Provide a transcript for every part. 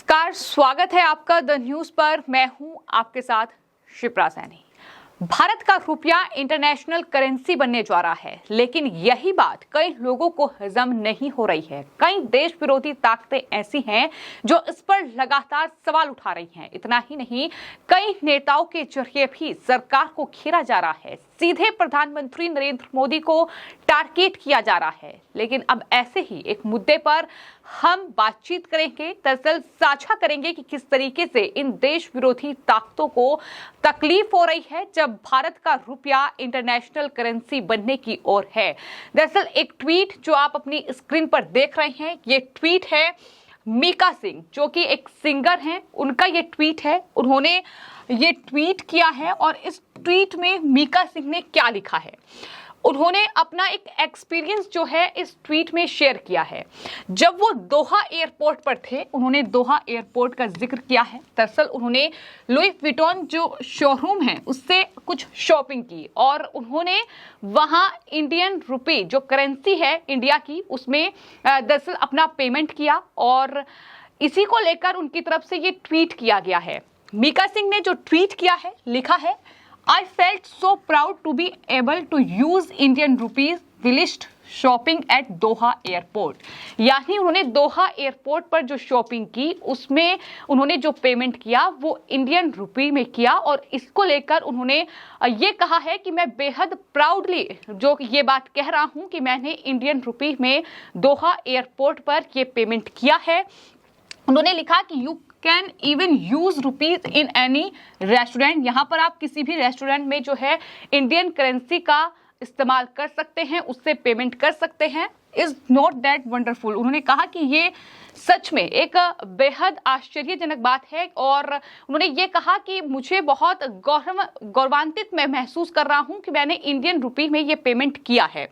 नमस्कार, स्वागत है आपका द न्यूज पर। मैं हूं आपके साथ शिप्रा सैनी। भारत का रुपया इंटरनेशनल करेंसी बनने जा रहा है, लेकिन यही बात कई लोगों को हजम नहीं हो रही है। कई देश विरोधी ताकतें ऐसी हैं जो इस पर लगातार सवाल उठा रही हैं। इतना ही नहीं, कई नेताओं के जरिए भी सरकार को घेरा जा रहा है, सीधे प्रधानमंत्री नरेंद्र मोदी को टारगेट किया जा रहा है। लेकिन अब ऐसे ही एक मुद्दे पर हम बातचीत करेंगे, दरअसल साझा करेंगे कि किस तरीके से इन देश विरोधी ताकतों को तकलीफ हो रही है जब भारत का रुपया इंटरनेशनल करेंसी बनने की ओर है। दरअसल एक ट्वीट जो आप अपनी स्क्रीन पर देख रहे हैं, ये ट्वीट है मीका सिंह, जो कि एक सिंगर हैं, उनका ये ट्वीट है। उन्होंने ये ट्वीट किया है और इस ट्वीट में मीका सिंह ने क्या लिखा है, उन्होंने अपना एक एक्सपीरियंस जो है इस ट्वीट में शेयर किया है। जब वो दोहा एयरपोर्ट पर थे, उन्होंने दोहा एयरपोर्ट का जिक्र किया है। दरअसल उन्होंने लुई विटॉन जो शोरूम है उससे कुछ शॉपिंग की और उन्होंने वहाँ इंडियन रुपी जो करेंसी है इंडिया की, उसमें दरअसल अपना पेमेंट किया और इसी को लेकर उनकी तरफ से ये ट्वीट किया गया है। मीका सिंह ने जो ट्वीट किया है, लिखा है, I felt so proud to be able to use Indian rupees whilst shopping at Doha Airport। यानी उन्होंने दोहा एयरपोर्ट पर जो शॉपिंग की उसमें उन्होंने जो पेमेंट किया वो इंडियन रुपी में किया और इसको लेकर उन्होंने ये कहा है कि मैं बेहद प्राउडली जो ये बात कह रहा हूँ कि मैंने इंडियन रुपी में दोहा एयरपोर्ट पर ये पेमेंट किया है। उन्होंने लिखा कि you can even use rupees in any restaurant. यहाँ पर आप किसी भी रेस्टोरेंट में जो है इंडियन करेंसी का इस्तेमाल कर सकते हैं, उससे पेमेंट कर सकते हैं। Is not that wonderful. उन्होंने कहा कि ये सच में एक बेहद आश्चर्यजनक बात है और उन्होंने ये कहा कि मुझे बहुत गौरवान्वित मैं महसूस कर रहा हूँ कि मैंने इंडियन रुपी में ये पेमेंट किया है।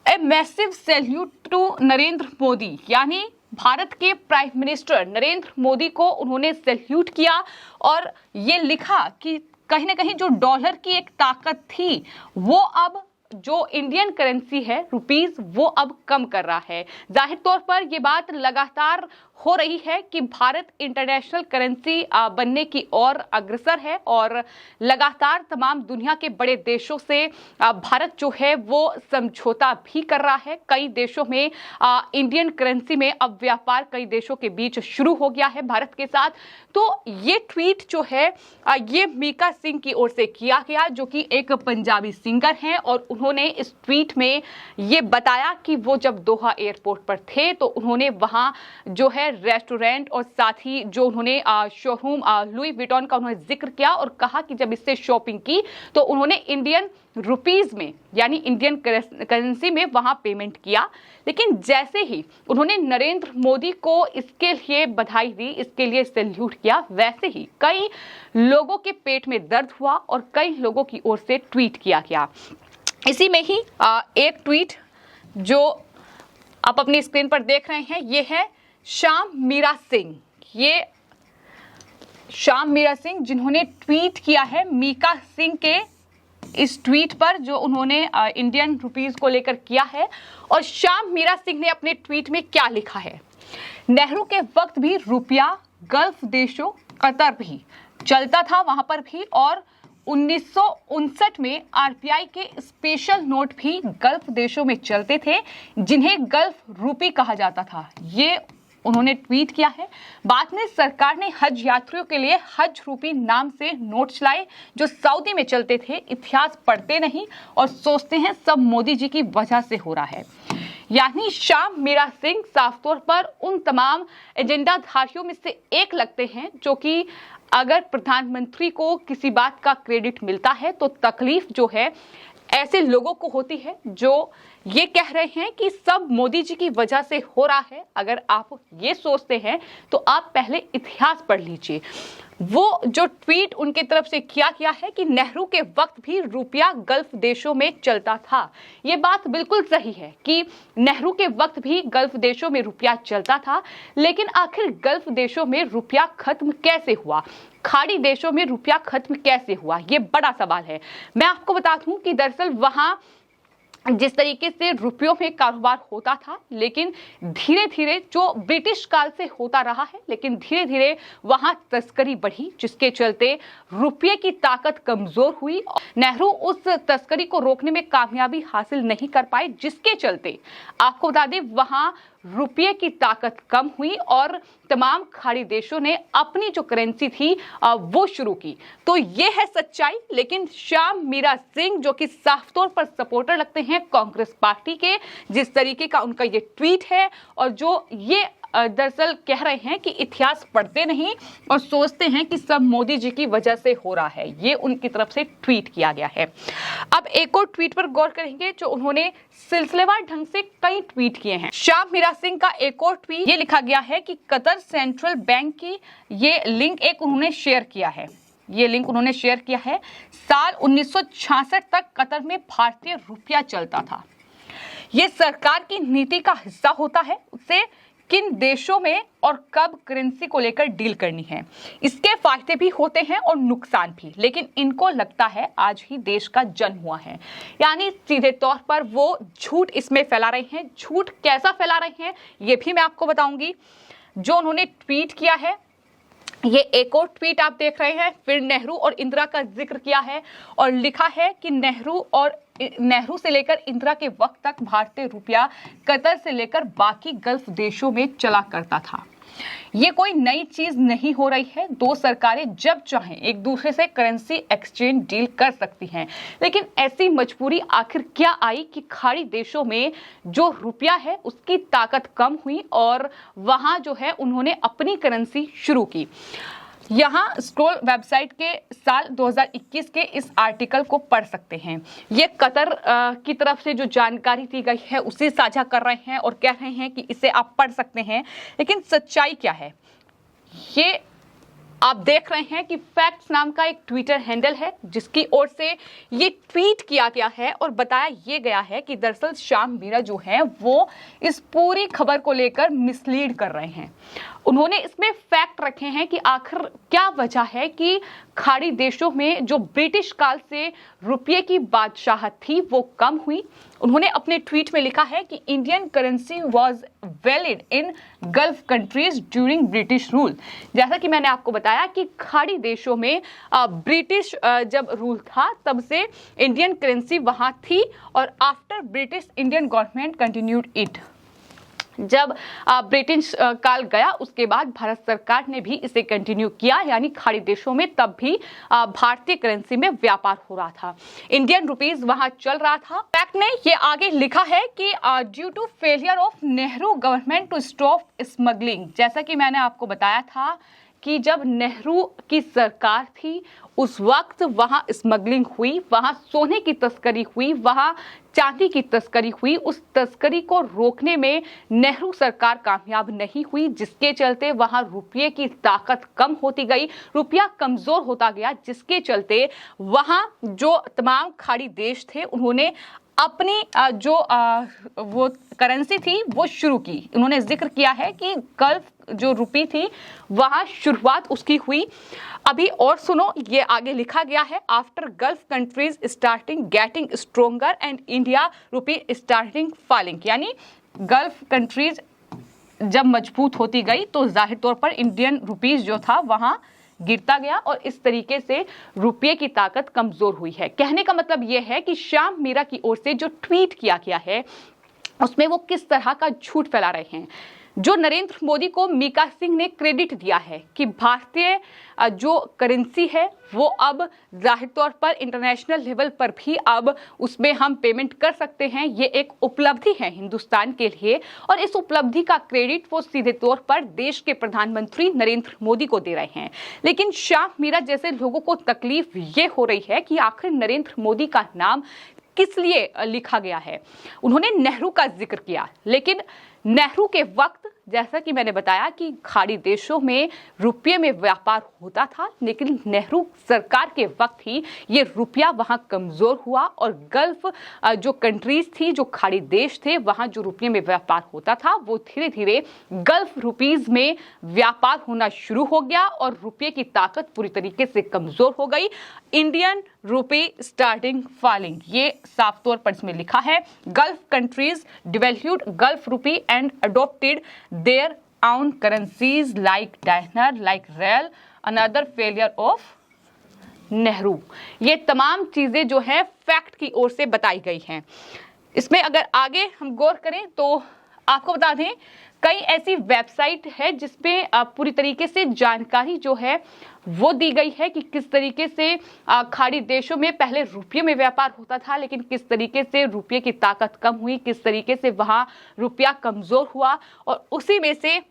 A massive salute to Narendra Modi, यानी भारत के प्राइम मिनिस्टर नरेंद्र मोदी को उन्होंने सैल्यूट किया और ये लिखा कि कहीं ना कहीं जो डॉलर की एक ताकत थी वो अब जो इंडियन करेंसी है रुपीस वो अब कम कर रहा है। जाहिर तौर पर ये बात लगातार हो रही है कि भारत इंटरनेशनल करेंसी बनने की ओर अग्रसर है और लगातार तमाम दुनिया के बड़े देशों से भारत जो है वो समझौता भी कर रहा है। कई देशों में इंडियन करेंसी में अब व्यापार कई देशों के बीच शुरू हो गया है भारत के साथ। तो ये ट्वीट जो है ये मीका सिंह की ओर से किया गया, जो कि एक पंजाबी सिंगर हैं और उन्होंने इस ट्वीट में ये बताया कि वो जब दोहा एयरपोर्ट पर थे तो उन्होंने वहां जो है रेस्टोरेंट और साथ ही जो उन्होंने शोरूम लुई विटॉन का उन्होंने जिक्र किया और कहा कि जब इससे शॉपिंग की तो उन्होंने इंडियन रुपीस में यानी इंडियन करेंसी में वहां पेमेंट किया। लेकिन जैसे ही उन्होंने नरेंद्र मोदी को इसके लिए बधाई दी, इसके लिए सैल्यूट किया, वैसे ही कई लोगों के पेट में दर्द हुआ और कई लोगों की ओर से ट्वीट किया गया। इसी में ही एक ट्वीट जो आप अपनी स्क्रीन पर देख रहे हैं, ये है श्याम मीरा सिंह। ये श्याम मीरा सिंह जिन्होंने ट्वीट किया है मीका सिंह के इस ट्वीट पर जो उन्होंने इंडियन रुपीस को लेकर किया है। और श्याम मीरा सिंह ने अपने ट्वीट में क्या लिखा है, नेहरू के वक्त भी रुपया गल्फ देशों कतर भी चलता था, वहां पर भी, और 1959 में आरबीआई के स्पेशल नोट भी गल्फ देशों में चलते थे जिन्हें गल्फ रूपी कहा जाता था। ये उन्होंने ट्वीट किया है। बाद में सरकार ने हज यात्रियों के लिए हज रूपी नाम से नोट चलाए जो सऊदी में चलते थे। इतिहास पढ़ते नहीं और सोचते हैं सब मोदी जी की वजह से हो रहा है। यानी श्याम मीरा सिंह साफ तौर पर उन तमाम एजेंडाधारियों में से एक लगते हैं जो कि अगर प्रधानमंत्री को किसी बात का क्रेडिट मिलता है तो तकलीफ जो है ऐसे लोगों को होती है जो ये कह रहे हैं कि सब मोदी जी की वजह से हो रहा है। अगर आप ये सोचते हैं तो आप पहले इतिहास पढ़ लीजिए। वो जो ट्वीट उनके तरफ से किया गया है कि नेहरू के वक्त भी रुपया गल्फ देशों में चलता था, ये बात बिल्कुल सही है कि नेहरू के वक्त भी गल्फ देशों में रुपया चलता था। लेकिन आखिर गल्फ देशों में रुपया खत्म कैसे हुआ, खाड़ी देशों में रुपया खत्म कैसे हुआ, ये बड़ा सवाल है। मैं आपको बता दूं कि दरअसल वहां जिस तरीके से रुपयों में कारोबार होता था, लेकिन धीरे धीरे जो ब्रिटिश काल से होता रहा है, लेकिन धीरे धीरे वहां तस्करी बढ़ी, जिसके चलते रुपये की ताकत कमजोर हुई। नेहरू उस तस्करी को रोकने में कामयाबी हासिल नहीं कर पाए, जिसके चलते आपको बता दें वहां रुपये की ताकत कम हुई और तमाम खाड़ी देशों ने अपनी जो करेंसी थी वो शुरू की। तो ये है सच्चाई। लेकिन श्याम मीरा सिंह जो कि साफ तौर पर सपोर्टर लगते हैं कांग्रेस पार्टी के, जिस तरीके का उनका ये ट्वीट है और जो ये दरअसल कह रहे हैं कि इतिहास पढ़ते नहीं और सोचते हैं कि सब मोदी जी की वजह से हो रहा है, ये उनकी तरफ से ट्वीट किया गया है। अब एक और ट्वीट पर गौर करेंगे जो उन्होंने सिलसिलेवार ढंग से कई ट्वीट किए हैं। श्याम मीरा सिंह का एक और ट्वीट ये लिखा गया है कि कतर सेंट्रल बैंक की ये लिंक एक उन्होंने शेयर किया है। ये लिंक उन्होंने शेयर किया है। साल 1966 तक कतर में भारतीय रुपया चलता था। ये सरकार की नीति का हिस्सा होता है, उससे किन देशों में और कब करेंसी को लेकर डील करनी है। इसके फायदे भी होते हैं और नुकसान भी, लेकिन इनको लगता है आज ही देश का जन्म हुआ है। यानी सीधे तौर पर वो झूठ इसमें फैला रहे हैं। झूठ कैसा फैला रहे हैं ये भी मैं आपको बताऊंगी। जो उन्होंने ट्वीट किया है, ये एक और ट्वीट आप देख रहे हैं। फिर नेहरू और इंदिरा का जिक्र किया है और लिखा है कि नेहरू से लेकर इंदिरा के वक्त तक भारतीय रुपया कतर से लेकर बाकी गल्फ देशों में चला करता था। ये कोई नई चीज नहीं हो रही है। दो सरकारें जब चाहें एक दूसरे से करेंसी एक्सचेंज डील कर सकती हैं, लेकिन ऐसी मजबूरी आखिर क्या आई कि खाड़ी देशों में जो रुपया है उसकी ताकत कम हुई और वहां जो है उन्होंने अपनी करेंसी शुरू की। यहाँ स्क्रॉल वेबसाइट के साल 2021 के इस आर्टिकल को पढ़ सकते हैं। ये कतर की तरफ से जो जानकारी दी गई है उसे साझा कर रहे हैं और कह रहे हैं कि इसे आप पढ़ सकते हैं। लेकिन सच्चाई क्या है ये आप देख रहे हैं कि फैक्ट्स नाम का एक ट्विटर हैंडल है जिसकी ओर से ये ट्वीट किया गया है और बताया ये गया है कि दरअसल श्याम मीरा जो है वो इस पूरी खबर को लेकर मिसलीड कर रहे हैं। उन्होंने इसमें फैक्ट रखे हैं कि आखिर क्या वजह है कि खाड़ी देशों में जो ब्रिटिश काल से रुपये की बादशाहत थी वो कम हुई। उन्होंने अपने ट्वीट में लिखा है कि Indian currency was valid in gulf countries during British rule. जैसा कि मैंने आपको बताया कि खाड़ी देशों में ब्रिटिश जब रूल था तब से इंडियन करेंसी वहां थी और after British Indian government continued it. जब ब्रिटिश काल गया उसके बाद भारत सरकार ने भी इसे कंटिन्यू किया, यानी खाड़ी देशों में तब भी भारतीय करेंसी में व्यापार हो रहा था, इंडियन रुपीस वहां चल रहा था। फैक्ट ने ये आगे लिखा है कि due to failure of Nehru government to stop smuggling. जैसा कि मैंने आपको बताया था कि जब नेहरू की सरकार थी उस वक्त वहां स्मगलिंग हुई, वहां सोने की तस्करी हुई, वहां चांदी की तस्करी हुई। उस तस्करी को रोकने में नेहरू सरकार कामयाब नहीं हुई, जिसके चलते वहां रुपये की ताकत कम होती गई, रुपया कमजोर होता गया, जिसके चलते वहां जो तमाम खाड़ी देश थे उन्होंने अपनी जो वो करेंसी थी वो शुरू की। उन्होंने जिक्र किया है कि गल्फ जो रुपी थी वहां शुरुआत उसकी हुई। अभी और सुनो, ये आगे लिखा गया है, after gulf countries starting getting stronger and India rupee starting falling. यानी गल्फ कंट्रीज जब मजबूत होती गई तो जाहिर तौर पर इंडियन रुपीज जो था वहां गिरता गया और इस तरीके से रुपये की ताकत कमजोर हुई है। कहने का मतलब यह है कि श्याम मीरा की ओर से जो ट्वीट किया गया है उसमें वो किस तरह का झूठ फैला रहे हैं। जो नरेंद्र मोदी को मीका सिंह ने क्रेडिट दिया है कि भारतीय जो करेंसी है वो अब जाहिर तौर पर इंटरनेशनल लेवल पर भी अब उसमें हम पेमेंट कर सकते हैं, ये एक उपलब्धि है हिंदुस्तान के लिए और इस उपलब्धि का क्रेडिट वो सीधे तौर पर देश के प्रधानमंत्री नरेंद्र मोदी को दे रहे हैं। लेकिन श्याम मीरा जैसे लोगों को तकलीफ ये हो रही है कि आखिर नरेंद्र मोदी का नाम किस लिए लिखा गया है। उन्होंने नेहरू का जिक्र किया, लेकिन नेहरू के वक्त जैसा कि मैंने बताया कि खाड़ी देशों में रुपये में व्यापार होता था, लेकिन नेहरू सरकार के वक्त ही ये रुपया वहां कमजोर हुआ और गल्फ जो कंट्रीज थी, जो खाड़ी देश थे, वहां जो रुपये में व्यापार होता था वो धीरे धीरे गल्फ रुपीज में व्यापार होना शुरू हो गया और रुपये की ताकत पूरी तरीके से कमजोर हो गई। इंडियन रुपी स्टार्टिंग फॉलिंग, ये साफ तौर पर इसमें लिखा है। Gulf countries devalued gulf rupee and adopted their own currencies like dinar, like real, another failure of Nehru. ये तमाम चीजें जो है फैक्ट की ओर से बताई गई हैं। इसमें अगर आगे हम गौर करें तो आपको बता दें कई ऐसी वेबसाइट है जिसपे पूरी तरीके से जानकारी जो है वो दी गई है कि किस तरीके से खाड़ी देशों में पहले रुपये में व्यापार होता था, लेकिन किस तरीके से रुपये की ताकत कम हुई, किस तरीके से वहां रुपया कमजोर हुआ। और उसी में से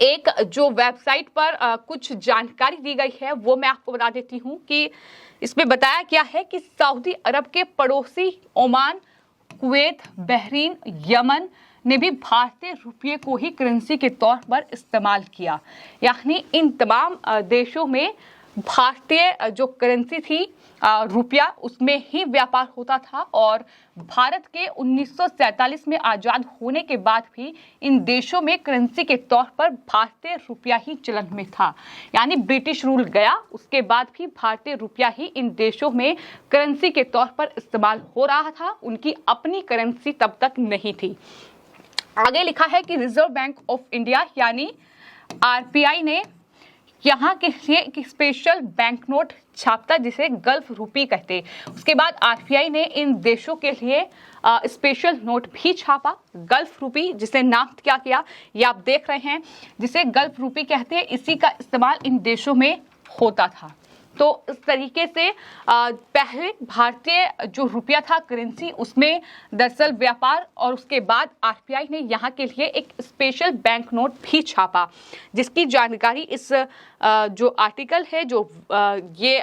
एक जो वेबसाइट पर कुछ जानकारी दी गई है वो मैं आपको बता देती हूँ कि इसमें बताया गया है कि सऊदी अरब के पड़ोसी ओमान, कुवैत, बहरीन, यमन ने भी भारतीय रुपये को ही करेंसी के तौर पर इस्तेमाल किया। यानी इन तमाम देशों में भारतीय जो करेंसी थी रुपया, उसमें ही व्यापार होता था। और भारत के 1947 में आज़ाद होने के बाद भी इन देशों में करेंसी के तौर पर भारतीय रुपया ही चलन में था। यानी ब्रिटिश रूल गया, उसके बाद भी भारतीय रुपया ही इन देशों में करेंसी के तौर पर इस्तेमाल हो रहा था। उनकी अपनी करेंसी तब तक नहीं थी। आगे लिखा है कि रिजर्व बैंक ऑफ इंडिया यानी आरबीआई ने यहाँ के लिए एक स्पेशल बैंक नोट छापता जिसे गल्फ रुपी कहते। उसके बाद आरबीआई ने इन देशों के लिए स्पेशल नोट भी छापा, गल्फ रुपी, जिसे नाम क्या किया ये आप देख रहे हैं, जिसे गल्फ रुपी कहते हैं। इसी का इस्तेमाल इन देशों में होता था। तो इस तरीके से पहले भारतीय जो रुपया था करेंसी, उसमें दरअसल व्यापार, और उसके बाद आरबीआई ने यहाँ के लिए एक स्पेशल बैंक नोट भी छापा, जिसकी जानकारी इस जो आर्टिकल है, जो ये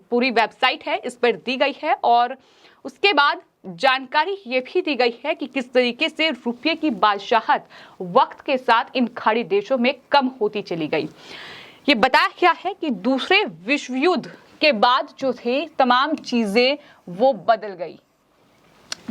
पूरी वेबसाइट है, इस पर दी गई है। और उसके बाद जानकारी ये भी दी गई है कि किस तरीके से रुपये की बादशाहत वक्त के साथ इन खाड़ी देशों में कम होती चली गई। ये बताया गया है कि दूसरे विश्व युद्ध के बाद जो थे तमाम चीजें वो बदल गई।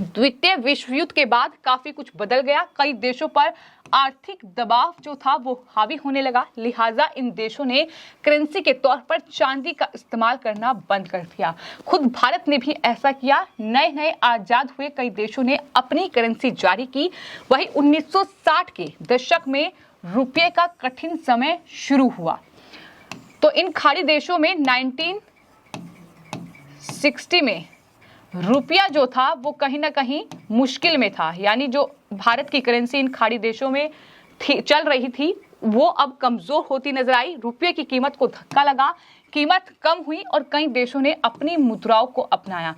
द्वितीय विश्व युद्ध के बाद काफी कुछ बदल गया। कई देशों पर आर्थिक दबाव जो था वो हावी होने लगा, लिहाजा इन देशों ने करेंसी के तौर पर चांदी का इस्तेमाल करना बंद कर दिया। खुद भारत ने भी ऐसा किया। नए नए आजाद हुए कई देशों ने अपनी करेंसी जारी की। वही 1960 के दशक में रुपये का कठिन समय शुरू हुआ। तो इन खाड़ी देशों में 1960 में रुपया जो था वो कहीं ना कहीं मुश्किल में था। यानी जो भारत की करेंसी इन खाड़ी देशों में चल रही थी वो अब कमजोर होती नजर आई। रुपये की कीमत को धक्का लगा, कीमत कम हुई और कई देशों ने अपनी मुद्राओं को अपनाया।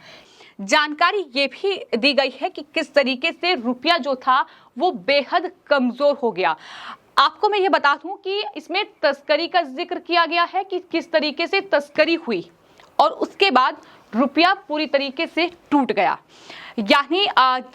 जानकारी ये भी दी गई है कि किस तरीके से रुपया जो था वो बेहद कमजोर हो गया। आपको मैं ये बता दूं कि इसमें तस्करी का जिक्र किया गया है कि किस तरीके से तस्करी हुई और उसके बाद रुपया पूरी तरीके से टूट गया। यानी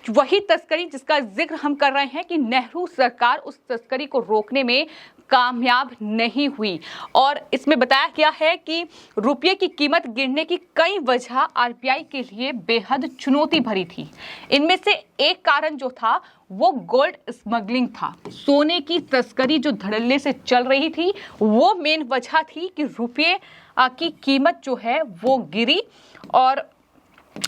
वही तस्करी जिसका जिक्र हम कर रहे हैं कि नेहरू सरकार उस तस्करी को रोकने में कामयाब नहीं हुई। और इसमें बताया गया है कि रुपये की कीमत गिरने की कई वजह आरबीआई के लिए बेहद चुनौती भरी थी। इनमें से एक कारण जो था वो गोल्ड स्मगलिंग था। सोने की तस्करी जो धड़ल्ले से चल रही थी वो मेन वजह थी कि रुपये की कीमत जो है वो गिरी। और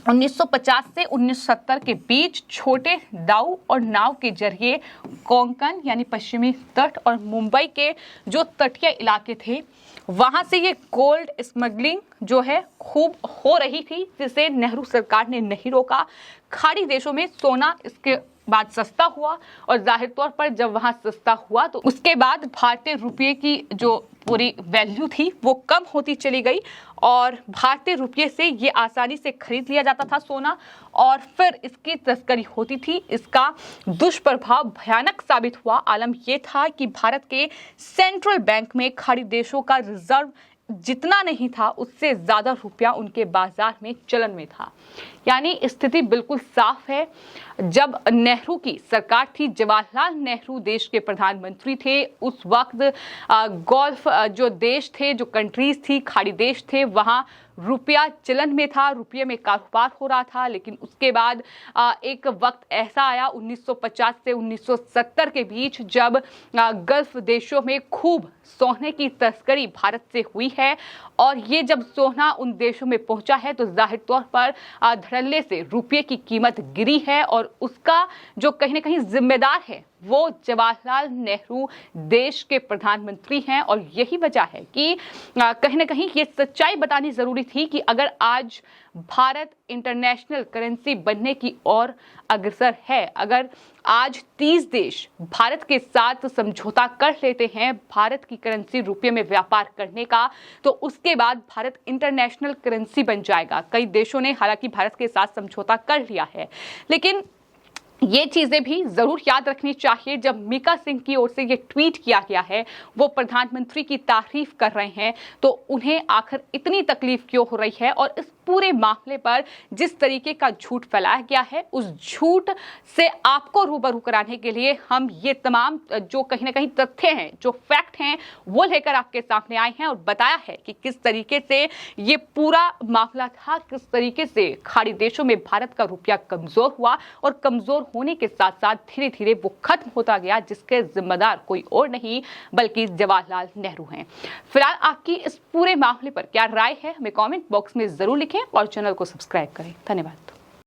1950 से 1970 के बीच छोटे दाव और नाव के जरिए कोंकण यानी पश्चिमी तट और मुंबई के जो तटीय इलाके थे वहां से ये गोल्ड स्मगलिंग जो है खूब हो रही थी, जिसे नेहरू सरकार ने नहीं रोका। खाड़ी देशों में सोना इसके बाद सस्ता हुआ और जाहिर तौर पर जब वहां सस्ता हुआ तो उसके बाद भारतीय रुपये की जो पूरी वैल्यू थी वो कम होती चली गई और भारतीय रुपये से ये आसानी से खरीद लिया जाता था सोना और फिर इसकी तस्करी होती थी। इसका दुष्प्रभाव भयानक साबित हुआ। आलम यह था कि भारत के सेंट्रल बैंक में खाड़ी देशों का रिजर्व जितना नहीं था उससे ज्यादा रुपया उनके बाजार में चलन में था। यानी स्थिति बिल्कुल साफ है। जब नेहरू की सरकार थी, जवाहरलाल नेहरू देश के प्रधानमंत्री थे, उस वक्त गल्फ जो देश थे, जो कंट्रीज थी, खाड़ी देश थे, वहां रुपया चलन में था, रुपये में कारोबार हो रहा था। लेकिन उसके बाद एक वक्त ऐसा आया 1950 से 1970 के बीच, जब गल्फ देशों में खूब सोने की तस्करी भारत से हुई है। और ये जब सोना उन देशों में पहुंचा है तो जाहिर तौर पर धड़ल्ले से रुपये की कीमत गिरी है, और उसका जो कहीं ना कहीं जिम्मेदार है वो जवाहरलाल नेहरू देश के प्रधानमंत्री हैं। और यही वजह है कि कहीं ना कहीं ये सच्चाई बतानी जरूरी थी कि अगर आज भारत इंटरनेशनल करेंसी बनने की ओर अग्रसर है, अगर आज 30 देश भारत के साथ समझौता कर लेते हैं भारत की करेंसी रुपये में व्यापार करने का, तो उसके बाद भारत इंटरनेशनल करेंसी बन जाएगा। कई देशों ने हालांकि भारत के साथ समझौता कर लिया है, लेकिन ये चीजें भी जरूर याद रखनी चाहिए। जब मीका सिंह की ओर से ये ट्वीट किया गया है, वो प्रधानमंत्री की तारीफ कर रहे हैं, तो उन्हें आखिर इतनी तकलीफ क्यों हो रही है? और इस पूरे मामले पर जिस तरीके का झूठ फैलाया गया है, उस झूठ से आपको रूबरू कराने के लिए हम ये तमाम जो कहीं ना कहीं तथ्य हैं, जो फैक्ट हैं, वो लेकर आपके सामने आए हैं और बताया है कि किस तरीके से ये पूरा मामला था, किस तरीके से खाड़ी देशों में भारत का रुपया कमजोर हुआ, और कमजोर होने के साथ साथ धीरे धीरे वो खत्म होता गया, जिसके जिम्मेदार कोई और नहीं बल्कि जवाहरलाल नेहरू हैं। फिलहाल आपकी इस पूरे मामले पर क्या राय है, हमें कमेंट बॉक्स में जरूर लिखें और चैनल को सब्सक्राइब करें। धन्यवाद।